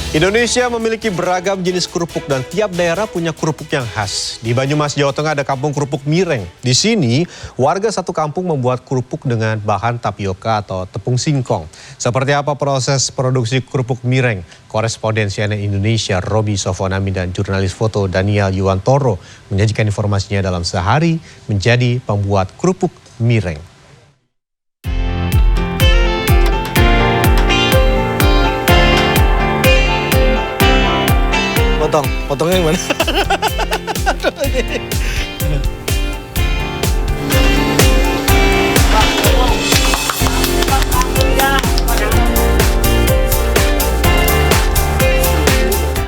Indonesia memiliki beragam jenis kerupuk dan tiap daerah punya kerupuk yang khas. Di Banyumas, Jawa Tengah ada kampung kerupuk Mireng. Di sini, warga satu kampung membuat kerupuk dengan bahan tapioka atau tepung singkong. Seperti apa proses produksi kerupuk Mireng? Koresponden CNN Indonesia Roby Sofwanami dan jurnalis foto Daniel Yuwantoro menyajikan informasinya dalam sehari menjadi pembuat kerupuk Mireng. Potongnya gimana?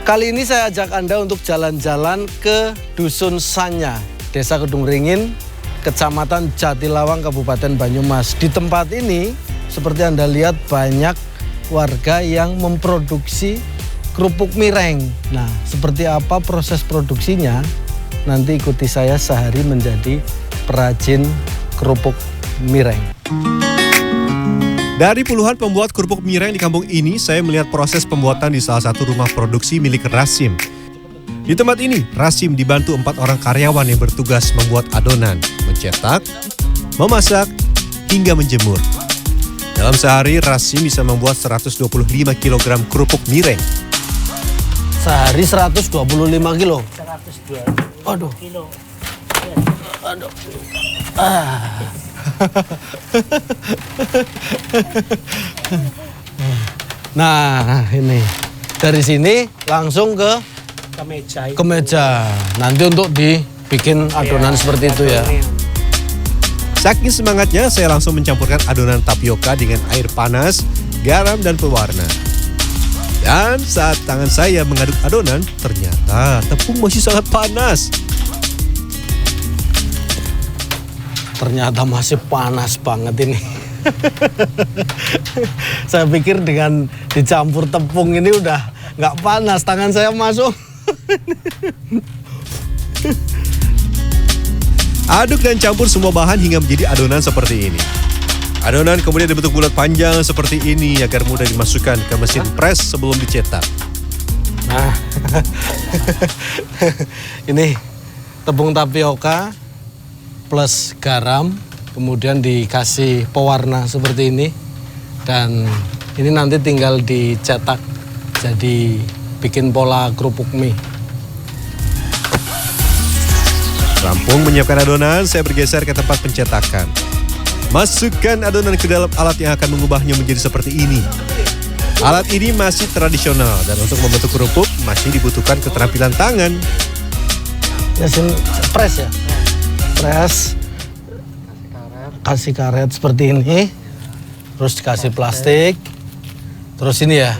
Kali ini saya ajak Anda untuk jalan-jalan ke Dusun Sanya, Desa Kedung Ringin, Kecamatan Jatilawang, Kabupaten Banyumas. Di tempat ini, seperti Anda lihat, banyak warga yang memproduksi kerupuk Mireng. Nah, seperti apa proses produksinya? Nanti ikuti saya sehari menjadi perajin kerupuk Mireng. Dari puluhan pembuat kerupuk Mireng di kampung ini, saya melihat proses pembuatan di salah satu rumah produksi milik Rasim. Di tempat ini, Rasim dibantu 4 orang karyawan yang bertugas membuat adonan, mencetak, memasak, hingga menjemur. Dalam sehari, Rasim bisa membuat 125 kg kerupuk Mireng. Sehari 125 kilo. 102 Aduh. kilo. Aduh. Nah, ini. Dari sini langsung ke Meja. meja. Nanti untuk dibikin adonan seperti itu ya. Saking semangatnya, saya langsung mencampurkan adonan tapioka dengan air panas, garam, dan pewarna. Dan saat tangan saya mengaduk adonan, ternyata tepung masih sangat panas. Ternyata masih panas banget ini. Saya pikir dengan dicampur tepung ini udah nggak panas, tangan saya masuk. Aduk dan campur semua bahan hingga menjadi adonan seperti ini. Adonan kemudian dibentuk bulat panjang seperti ini agar mudah dimasukkan ke mesin pres sebelum dicetak. Nah, ini tepung tapioka plus garam, kemudian dikasih pewarna seperti ini. Dan ini nanti tinggal dicetak jadi bikin pola kerupuk mie. Rampung menyiapkan adonan, saya bergeser ke tempat pencetakan. Masukkan adonan ke dalam alat yang akan mengubahnya menjadi seperti ini. Alat ini masih tradisional dan untuk membentuk kerupuk masih dibutuhkan keterampilan tangan. Mesin pres ya? Pres. Kasih karet seperti ini. Terus dikasih plastik. Terus ini ya?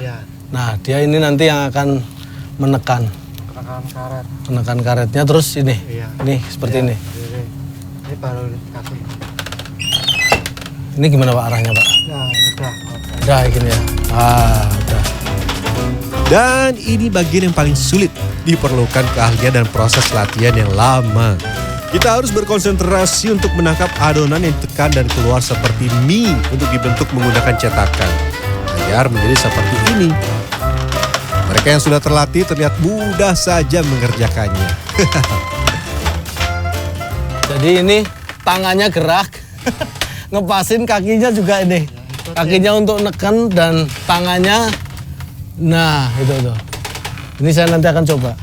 Nah, dia ini nanti yang akan menekan. Menekan karetnya terus ini. Ini seperti ini. Ini baru dikasih. Ini gimana Pak arahnya Pak? Nah, Udah gini ya. Udah. Dan ini bagian yang paling sulit, diperlukan keahlian dan proses latihan yang lama. Kita harus berkonsentrasi untuk menangkap adonan yang ditekan dan keluar seperti mie untuk dibentuk menggunakan cetakan, agar menjadi seperti ini. Mereka yang sudah terlatih terlihat mudah saja mengerjakannya. Jadi ini tangannya gerak. Ngepasin kakinya juga ini. Kakinya untuk neken dan tangannya. Nah, itu. Ini saya nanti akan coba.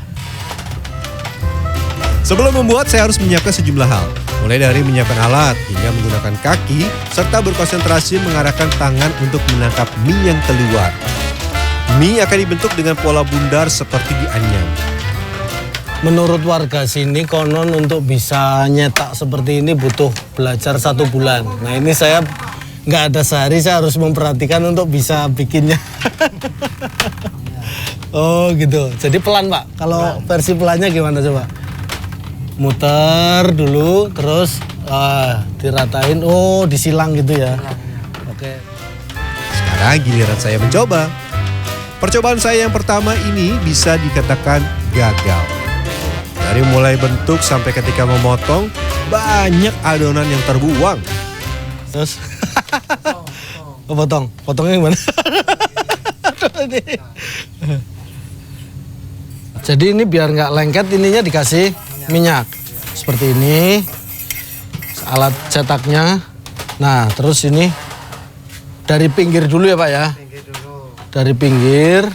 Sebelum membuat, saya harus menyiapkan sejumlah hal. Mulai dari menyiapkan alat, hingga menggunakan kaki, serta berkonsentrasi mengarahkan tangan untuk menangkap mie yang keluar. Mie akan dibentuk dengan pola bundar seperti dianyam. Menurut warga sini, konon untuk bisa nyetak seperti ini butuh belajar 1 bulan. Nah ini saya nggak ada sehari, saya harus memperhatikan untuk bisa bikinnya. Oh gitu, jadi pelan Pak. Kalau versi pelannya gimana coba? Muter dulu, terus diratain, disilang gitu ya. Oke. Sekarang giliran saya mencoba. Percobaan saya yang pertama ini bisa dikatakan gagal. Dari mulai bentuk sampai ketika memotong, banyak adonan yang terbuang. Terus, potongnya gimana? Jadi ini biar nggak lengket, ininya dikasih minyak. Seperti ini. Alat cetaknya. Nah, terus ini dari pinggir dulu ya Pak ya. Dari pinggir.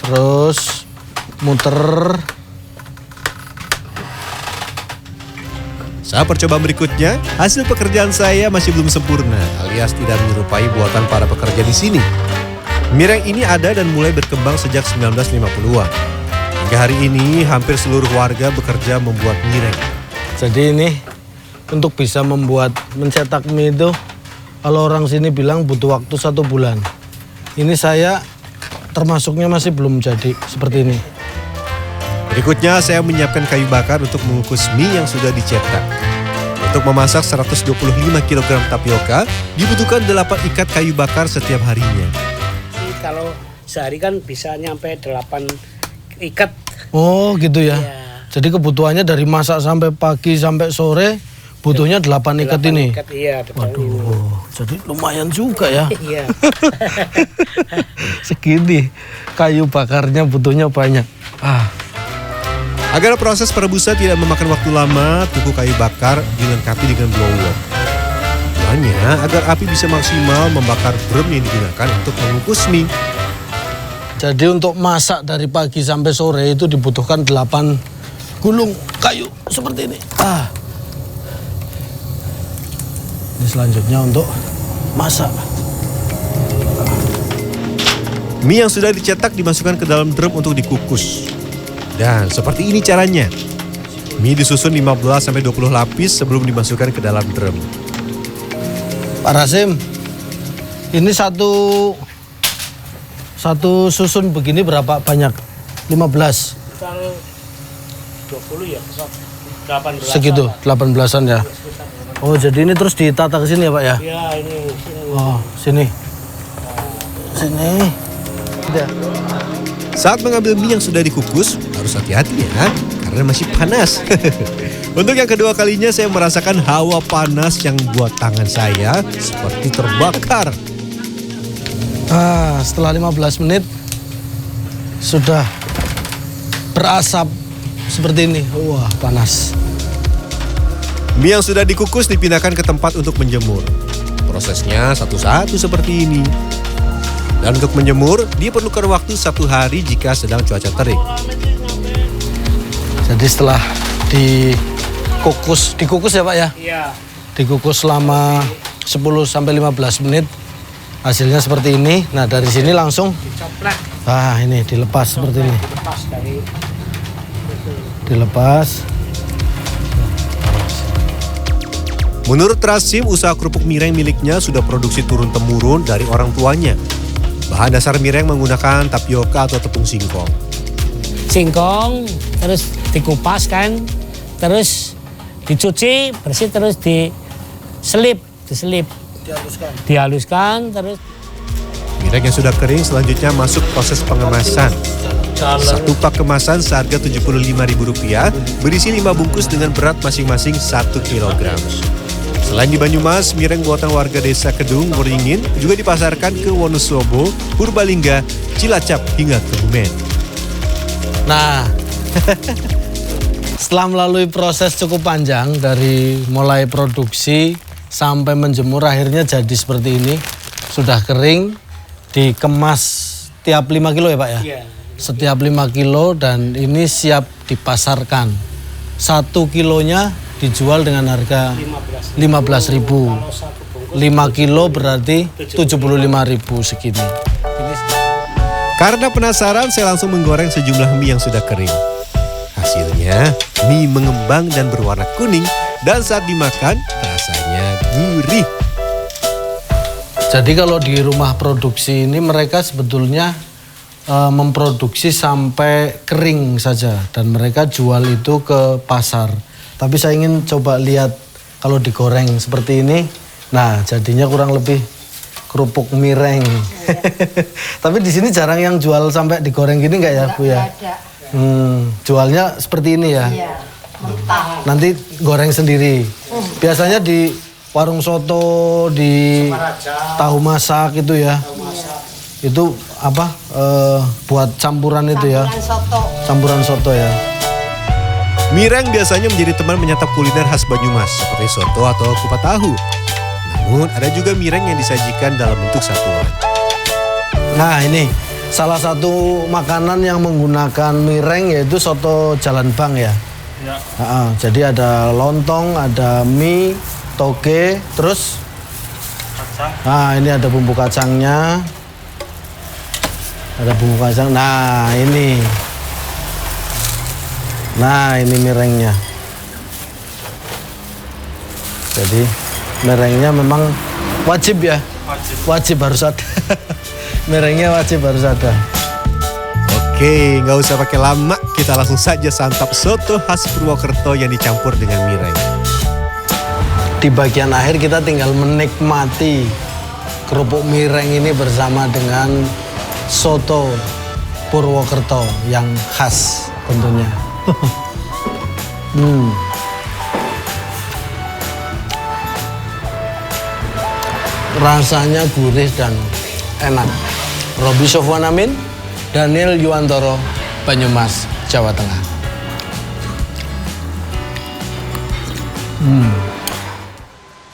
Terus muter. Saat percobaan berikutnya, hasil pekerjaan saya masih belum sempurna, alias tidak menyerupai buatan para pekerja di sini. Mireng ini ada dan mulai berkembang sejak 1950-an. Hingga hari ini, hampir seluruh warga bekerja membuat mireng. Jadi ini untuk bisa mencetak mie itu, kalau orang sini bilang butuh waktu 1 bulan. Ini saya termasuknya masih belum jadi seperti ini. Berikutnya saya menyiapkan kayu bakar untuk mengukus mie yang sudah dicetak. Untuk memasak 125 kg tapioka, dibutuhkan 8 ikat kayu bakar setiap harinya. Kalau sehari kan bisa nyampe 8 ikat. Oh gitu ya. Iya. Jadi kebutuhannya dari masak sampai pagi sampai sore, butuhnya 8 ikat ini. Ikat, iya, betul. Waduh, jadi lumayan juga ya. Iya. Segini kayu bakarnya butuhnya banyak. Agar proses perebusan tidak memakan waktu lama, tungku kayu bakar dilengkapi dengan blower. Tujuannya agar api bisa maksimal membakar drum yang digunakan untuk mengukus mie. Jadi untuk masak dari pagi sampai sore itu dibutuhkan 8 gulung kayu seperti ini. Ini selanjutnya untuk masak. Mie yang sudah dicetak dimasukkan ke dalam drum untuk dikukus. Dan seperti ini caranya. Mie disusun 15-20 lapis sebelum dimasukkan ke dalam drum. Pak Rasim, ini satu susun begini berapa banyak? 15. Kalau 20 ya, 18. Segitu, 18-an ya. Oh, jadi ini terus ditata ke sini ya, Pak ya? Iya, ini. Oh, sini. Sini. Tidak. Saat mengambil mie yang sudah dikukus, harus hati-hati ya, karena masih panas. Untuk yang kedua kalinya saya merasakan hawa panas yang buat tangan saya seperti terbakar. Setelah 15 menit sudah berasap seperti ini. Wah, panas. Mie yang sudah dikukus dipindahkan ke tempat untuk menjemur. Prosesnya satu-satu seperti ini. Dan untuk menjemur, diperlukan waktu 1 hari jika sedang cuaca terik. Jadi setelah dikukus ya Pak ya? Iya. Dikukus selama 10-15 menit. Hasilnya seperti ini. Nah dari sini langsung, Dicoplak. ini dilepas seperti ini. Lepas dari Dilepas. Menurut Rasim, usaha kerupuk mireng miliknya sudah produksi turun-temurun dari orang tuanya. Bahan dasar mireng menggunakan tapioka atau tepung singkong. singkong, terus dikupas kan, terus dicuci bersih, terus diselip, dihaluskan, terus Mireng yang sudah kering selanjutnya masuk proses pengemasan. Satu pak kemasan seharga Rp75.000 berisi 5 bungkus dengan berat masing-masing 1 kg. Selain di Banyumas, mireng buatan warga desa Kedung, Waringin juga dipasarkan ke Wonosobo, Purbalingga, Cilacap hingga Kebumen. Nah, setelah melalui proses cukup panjang dari mulai produksi sampai menjemur akhirnya jadi seperti ini. Sudah kering, dikemas tiap 5 kilo ya Pak ya? Iya. Setiap 5 kilo dan ini siap dipasarkan. 1 kilonya dijual dengan harga 15.000. 5 kilo berarti 75.000 segini. Karena penasaran, saya langsung menggoreng sejumlah mie yang sudah kering. Hasilnya, mie mengembang dan berwarna kuning, dan saat dimakan, rasanya gurih. Jadi kalau di rumah produksi ini mereka sebetulnya memproduksi sampai kering saja dan mereka jual itu ke pasar. Tapi saya ingin coba lihat kalau digoreng seperti ini, nah jadinya kurang lebih kerupuk mireng. Tapi di sini jarang yang jual sampai digoreng gini nggak ya Bu ya? Jualnya seperti ini ya? Iya, mentah. Nanti goreng sendiri. Biasanya di warung soto, di tahu masak itu ya. Itu apa? Buat campuran itu ya. Campuran soto. Campuran soto ya. Mireng biasanya menjadi teman menyantap kuliner khas Banyumas seperti soto atau kupat tahu. Namun ada juga mireng yang disajikan dalam bentuk satuan. Nah ini salah satu makanan yang menggunakan mireng yaitu soto Jalan Bang ya. Ya. Jadi ada lontong, ada mie, toge, terus Kacang. nah ini ada bumbu kacangnya. Ada bumbu kacang. Nah ini mirengnya. Jadi mirengnya memang wajib ya. Wajib harus ada. Mirengnya wajib harus ada. Oke, nggak usah pakai lama, kita langsung saja santap soto khas Purwokerto yang dicampur dengan mireng. Di bagian akhir kita tinggal menikmati kerupuk mireng ini bersama dengan soto Purwokerto yang khas tentunya. Rasanya gurih dan enak. Roby Sofwan Amin, Daniel Yuwantoro, Banyumas, Jawa Tengah.